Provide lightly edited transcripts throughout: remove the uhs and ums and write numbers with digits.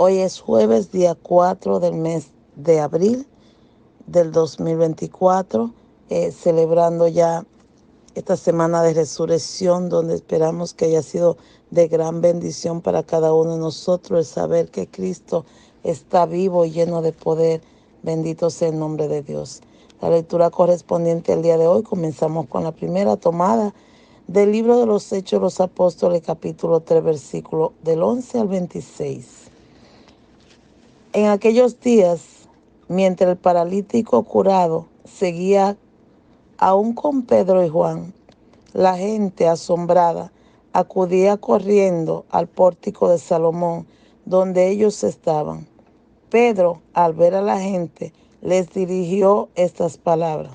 Hoy es jueves, día 4 del mes de abril del 2024, celebrando ya esta semana de resurrección, donde esperamos que haya sido de gran bendición para cada uno de nosotros el saber que Cristo está vivo y lleno de poder. Bendito sea el nombre de Dios. La lectura correspondiente al día de hoy, comenzamos con la primera tomada del libro de los Hechos de los Apóstoles, capítulo 3, versículo del 11 al 26. En aquellos días, mientras el paralítico curado seguía aún con Pedro y Juan, la gente asombrada acudía corriendo al pórtico de Salomón, donde ellos estaban. Pedro, al ver a la gente, les dirigió estas palabras: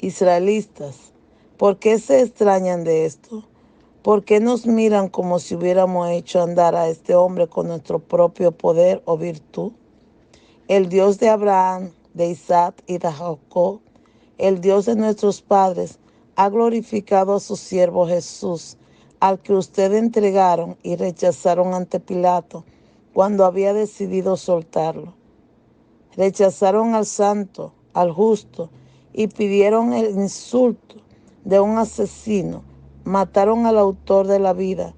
Israelitas, ¿por qué se extrañan de esto? ¿Por qué nos miran como si hubiéramos hecho andar a este hombre con nuestro propio poder o virtud? El Dios de Abraham, de Isaac y de Jacob, el Dios de nuestros padres, ha glorificado a su siervo Jesús, al que ustedes entregaron y rechazaron ante Pilato cuando había decidido soltarlo. Rechazaron al santo, al justo, y pidieron el insulto de un asesino. Mataron al autor de la vida,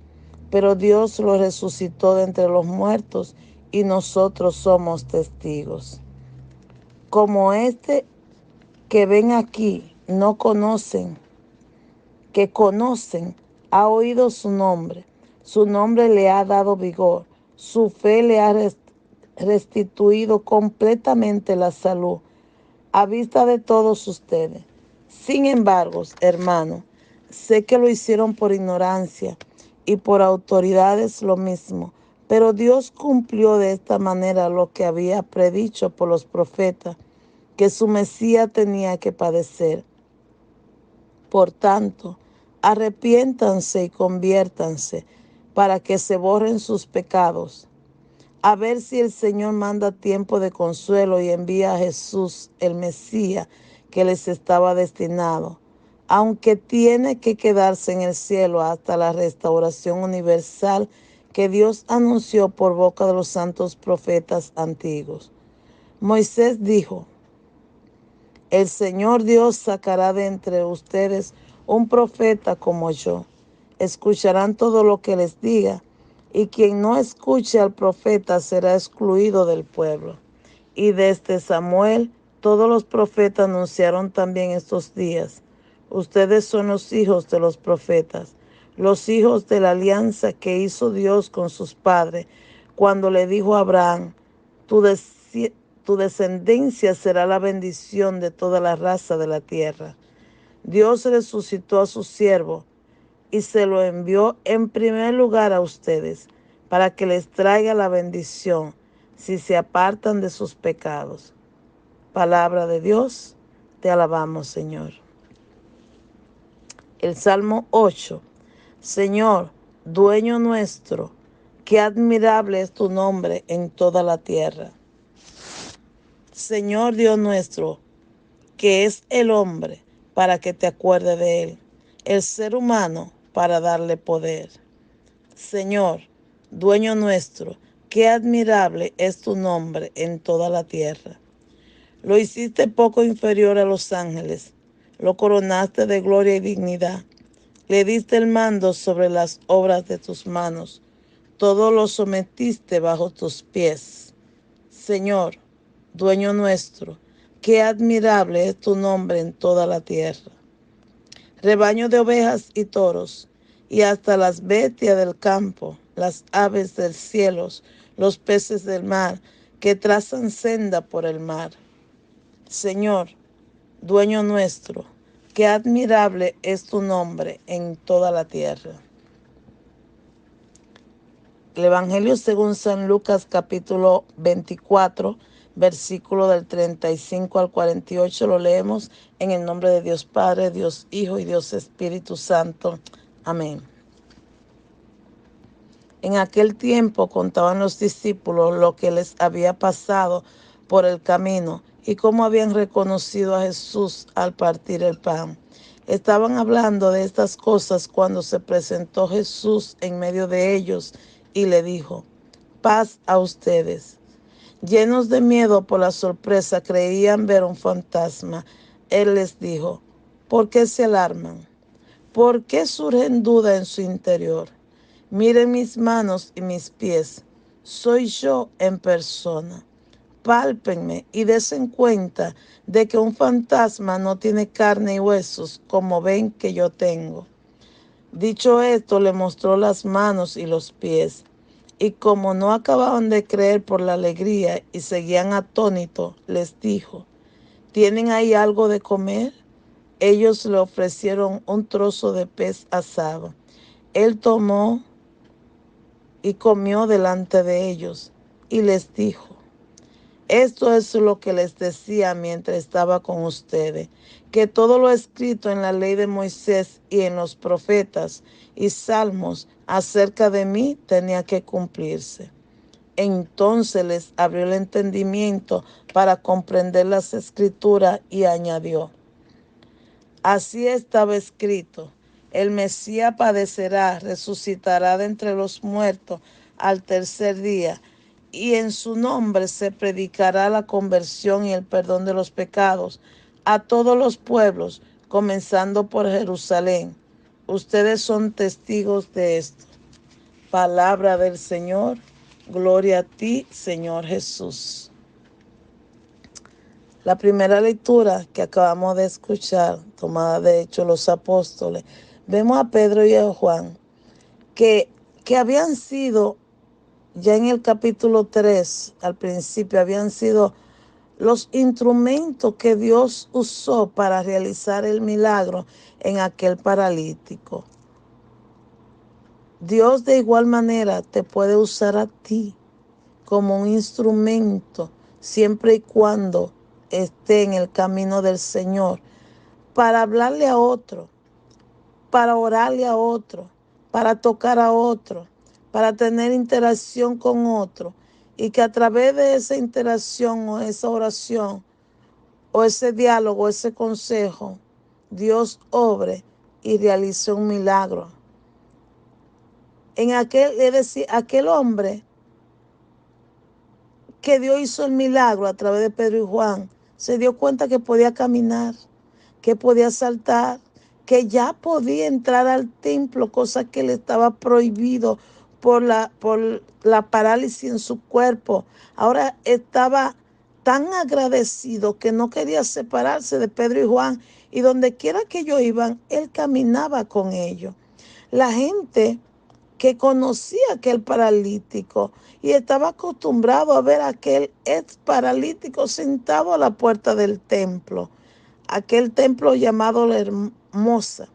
pero Dios lo resucitó de entre los muertos y nosotros somos testigos. Como este que ven aquí no conocen, que conocen, ha oído su nombre le ha dado vigor, su fe le ha restituido completamente la salud a vista de todos ustedes. Sin embargo, hermano, sé que lo hicieron por ignorancia y por autoridades lo mismo, pero Dios cumplió de esta manera lo que había predicho por los profetas, que su Mesías tenía que padecer. Por tanto, arrepiéntanse y conviértanse para que se borren sus pecados, a ver si el Señor manda tiempo de consuelo y envía a Jesús, el Mesías, que les estaba destinado, aunque tiene que quedarse en el cielo hasta la restauración universal que Dios anunció por boca de los santos profetas antiguos. Moisés dijo: el Señor Dios sacará de entre ustedes un profeta como yo. Escucharán todo lo que les diga, y quien no escuche al profeta será excluido del pueblo. Y desde Samuel todos los profetas anunciaron también estos días. Ustedes son los hijos de los profetas, los hijos de la alianza que hizo Dios con sus padres, cuando le dijo a Abraham: tu descendencia será la bendición de toda la raza de la tierra. Dios resucitó a su siervo y se lo envió en primer lugar a ustedes, para que les traiga la bendición si se apartan de sus pecados. Palabra de Dios, te alabamos, Señor. El Salmo 8. Señor, dueño nuestro, qué admirable es tu nombre en toda la tierra. Señor Dios nuestro, que es el hombre para que te acuerdes de él, el ser humano para darle poder. Señor, dueño nuestro, qué admirable es tu nombre en toda la tierra. Lo hiciste poco inferior a los ángeles, lo coronaste de gloria y dignidad, le diste el mando sobre las obras de tus manos, todo lo sometiste bajo tus pies. Señor, dueño nuestro, qué admirable es tu nombre en toda la tierra. Rebaño de ovejas y toros, y hasta las bestias del campo, las aves del cielo, los peces del mar, que trazan senda por el mar. Señor, dueño nuestro, qué admirable es tu nombre en toda la tierra. El Evangelio según San Lucas, capítulo 24, versículo del 35 al 48, lo leemos en el nombre de Dios Padre, Dios Hijo y Dios Espíritu Santo. Amén. En aquel tiempo contaban los discípulos lo que les había pasado por el camino y cómo habían reconocido a Jesús al partir el pan. Estaban hablando de estas cosas cuando se presentó Jesús en medio de ellos y le dijo: paz a ustedes. Llenos de miedo por la sorpresa, creían ver un fantasma. Él les dijo, ¿por qué se alarman? ¿Por qué surgen dudas en su interior? Miren mis manos y mis pies. Soy yo en persona. Pálpenme y desen cuenta de que un fantasma no tiene carne y huesos como ven que yo tengo. Dicho esto, le mostró las manos y los pies. Y como no acababan de creer por la alegría y seguían atónitos, les dijo, ¿tienen ahí algo de comer? Ellos le ofrecieron un trozo de pez asado. Él tomó y comió delante de ellos y les dijo, esto es lo que les decía mientras estaba con ustedes, que todo lo escrito en la ley de Moisés y en los profetas y salmos acerca de mí tenía que cumplirse. Entonces les abrió el entendimiento para comprender las escrituras y añadió, así estaba escrito, el Mesías padecerá, resucitará de entre los muertos al tercer día, y en su nombre se predicará la conversión y el perdón de los pecados a todos los pueblos, comenzando por Jerusalén. Ustedes son testigos de esto. Palabra del Señor. Gloria a ti, Señor Jesús. La primera lectura que acabamos de escuchar, tomada de Hechos los Apóstoles, vemos a Pedro y a Juan, que habían sido, ya en el capítulo 3, al principio, habían sido los instrumentos que Dios usó para realizar el milagro en aquel paralítico. Dios de igual manera te puede usar a ti como un instrumento, siempre y cuando esté en el camino del Señor, para hablarle a otro, para orarle a otro, para tocar a otro, para tener interacción con otro, y que a través de esa interacción o esa oración o ese diálogo, ese consejo, Dios obre y realice un milagro. Es decir, aquel hombre que Dios hizo el milagro a través de Pedro y Juan, se dio cuenta que podía caminar, que podía saltar, que ya podía entrar al templo, cosa que le estaba prohibido por la parálisis en su cuerpo. Ahora estaba tan agradecido que no quería separarse de Pedro y Juan, y donde quiera que ellos iban, él caminaba con ellos. La gente que conocía a aquel paralítico y estaba acostumbrado a ver a aquel ex paralítico sentado a la puerta del templo, aquel templo llamado La Hermosa,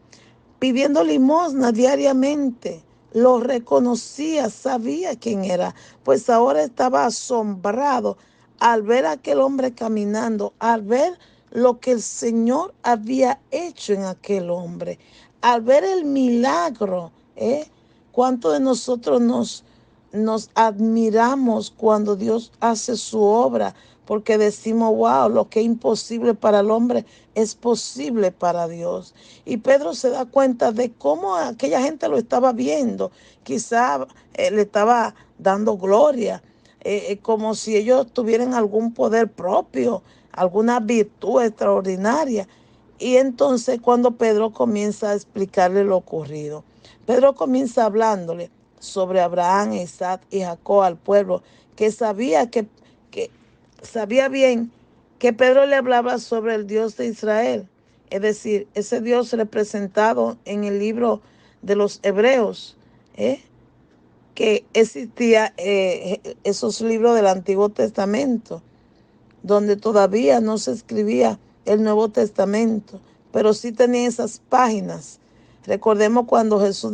pidiendo limosna diariamente. Lo reconocía, sabía quién era, pues ahora estaba asombrado al ver a aquel hombre caminando, al ver lo que el Señor había hecho en aquel hombre, al ver el milagro. ¿Cuántos de nosotros nos admiramos cuando Dios hace su obra? Porque decimos, wow, lo que es imposible para el hombre es posible para Dios. Y Pedro se da cuenta de cómo aquella gente lo estaba viendo. Quizá le estaba dando gloria, como si ellos tuvieran algún poder propio, alguna virtud extraordinaria. Y entonces cuando Pedro comienza a explicarle lo ocurrido, Pedro comienza hablándole sobre Abraham, Isaac y Jacob al pueblo, que que sabía bien que Pedro le hablaba sobre el Dios de Israel, es decir, ese Dios representado en el libro de los Hebreos, que existía esos libros del Antiguo Testamento, donde todavía no se escribía el Nuevo Testamento, pero sí tenía esas páginas. Recordemos cuando Jesús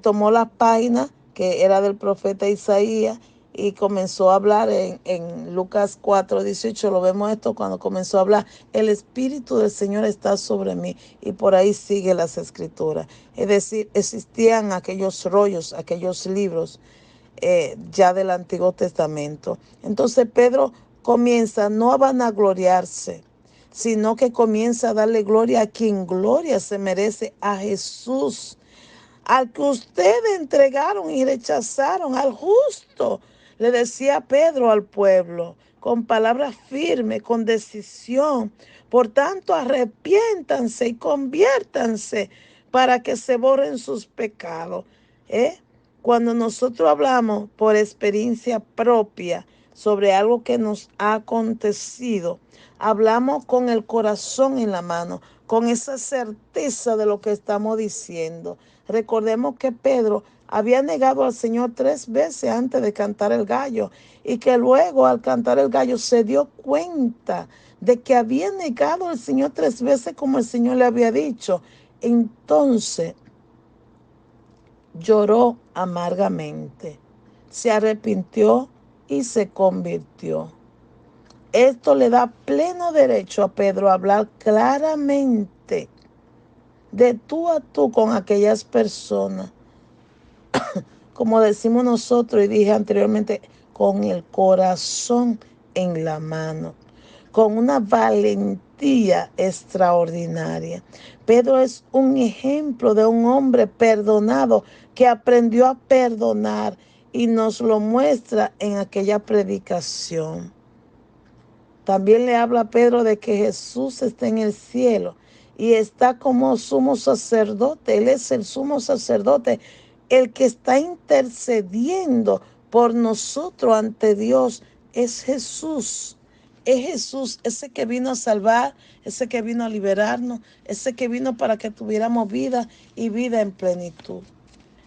tomó las páginas que era del profeta Isaías y comenzó a hablar en Lucas 4:18, lo vemos esto cuando comenzó a hablar, el Espíritu del Señor está sobre mí, y por ahí sigue las escrituras. Es decir, existían aquellos rollos, aquellos libros ya del Antiguo Testamento. Entonces Pedro comienza no a vanagloriarse, sino que comienza a darle gloria a quien gloria se merece, a Jesús, al que ustedes entregaron y rechazaron, al justo, le decía Pedro al pueblo, con palabras firmes, con decisión. Por tanto, arrepiéntanse y conviértanse para que se borren sus pecados. ¿Eh? Cuando nosotros hablamos por experiencia propia sobre algo que nos ha acontecido, hablamos con el corazón en la mano, con esa certeza de lo que estamos diciendo. Recordemos que Pedro había negado al Señor 3 veces antes de cantar el gallo y que luego al cantar el gallo se dio cuenta de que había negado al Señor 3 veces como el Señor le había dicho. Entonces lloró amargamente, se arrepintió y se convirtió. Esto le da pleno derecho a Pedro a hablar claramente de tú a tú con aquellas personas, como decimos nosotros y dije anteriormente, con el corazón en la mano, con una valentía extraordinaria. Pedro es un ejemplo de un hombre perdonado que aprendió a perdonar y nos lo muestra en aquella predicación. También le habla a Pedro de que Jesús está en el cielo y está como sumo sacerdote. Él es el sumo sacerdote, el que está intercediendo por nosotros ante Dios. Es Jesús. Es Jesús, ese que vino a salvar, ese que vino a liberarnos, ese que vino para que tuviéramos vida y vida en plenitud.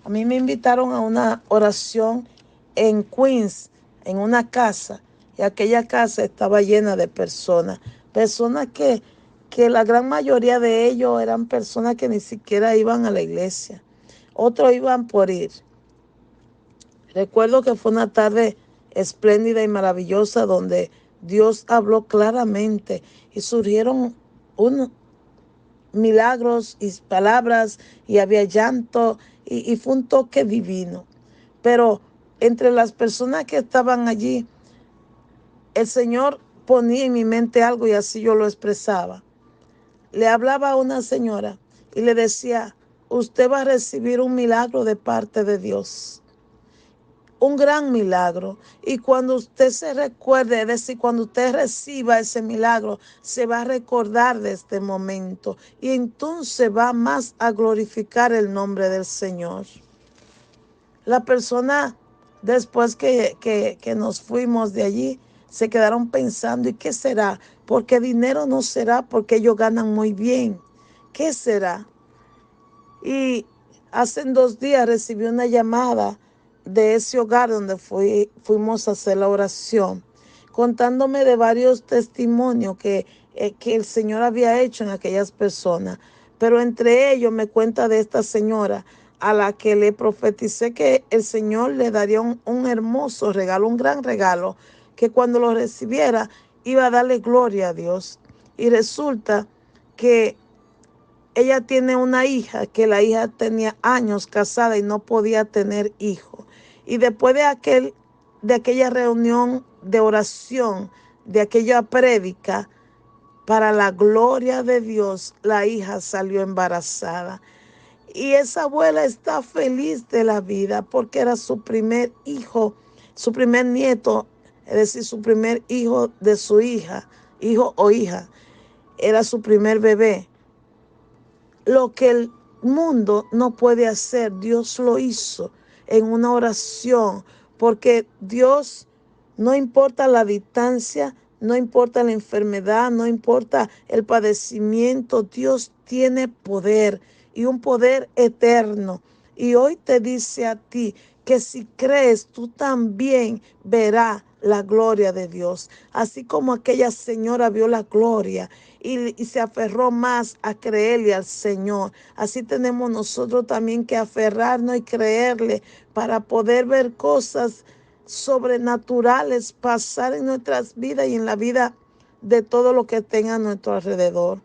A mí me invitaron a una oración en Queens, en una casa, y aquella casa estaba llena de personas, personas que la gran mayoría de ellos eran personas que ni siquiera iban a la iglesia, otros iban por ir. Recuerdo que fue una tarde espléndida y maravillosa donde Dios habló claramente y surgieron unos milagros y palabras y había llanto y fue un toque divino. Pero entre las personas que estaban allí, el Señor ponía en mi mente algo y así yo lo expresaba. Le hablaba a una señora y le decía, usted va a recibir un milagro de parte de Dios. Un gran milagro. Y cuando usted se recuerde, es decir, cuando usted reciba ese milagro, se va a recordar de este momento. Y entonces va más a glorificar el nombre del Señor. La persona, después que nos fuimos de allí, se quedaron pensando, ¿y qué será? Porque dinero no será, porque ellos ganan muy bien. ¿Qué será? Y hace 2 días recibí una llamada de ese hogar donde fuimos a hacer la oración, contándome de varios testimonios que el Señor había hecho en aquellas personas. Pero entre ellos me cuenta de esta señora a la que le profeticé que el Señor le daría un hermoso regalo, un gran regalo, que cuando lo recibiera iba a darle gloria a Dios. Y resulta que ella tiene una hija, que la hija tenía años casada y no podía tener hijo. Y después de aquella reunión de oración, de aquella prédica, para la gloria de Dios, la hija salió embarazada. Y esa abuela está feliz de la vida porque era su primer hijo, su primer nieto, es decir, su primer hijo de su hija, hijo o hija. Era su primer bebé. Lo que el mundo no puede hacer, Dios lo hizo en una oración, porque Dios, no importa la distancia, no importa la enfermedad, no importa el padecimiento, Dios tiene poder y un poder eterno. Y hoy te dice a ti que si crees, tú también verás la gloria de Dios. Así como aquella señora vio la gloria y se aferró más a creerle al Señor. Así tenemos nosotros también que aferrarnos y creerle para poder ver cosas sobrenaturales pasar en nuestras vidas y en la vida de todo lo que tenga a nuestro alrededor.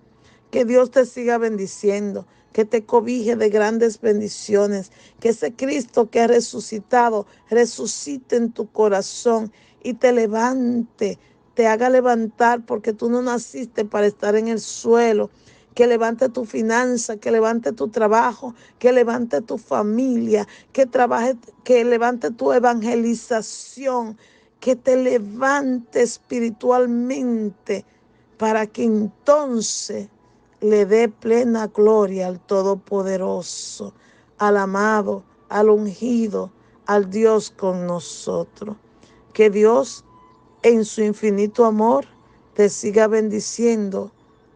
Que Dios te siga bendiciendo, que te cobije de grandes bendiciones, que ese Cristo que ha resucitado, resucite en tu corazón y te levante, te haga levantar porque tú no naciste para estar en el suelo. que levante tu finanza, que levante tu trabajo, que levante tu familia, que levante tu evangelización, que te levante espiritualmente para que entonces le dé plena gloria al Todopoderoso, al amado, al ungido, al Dios con nosotros. Que Dios en su infinito amor te siga bendiciendo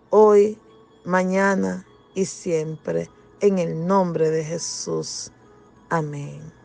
hoy, mañana y siempre. En el nombre de Jesús. Amén.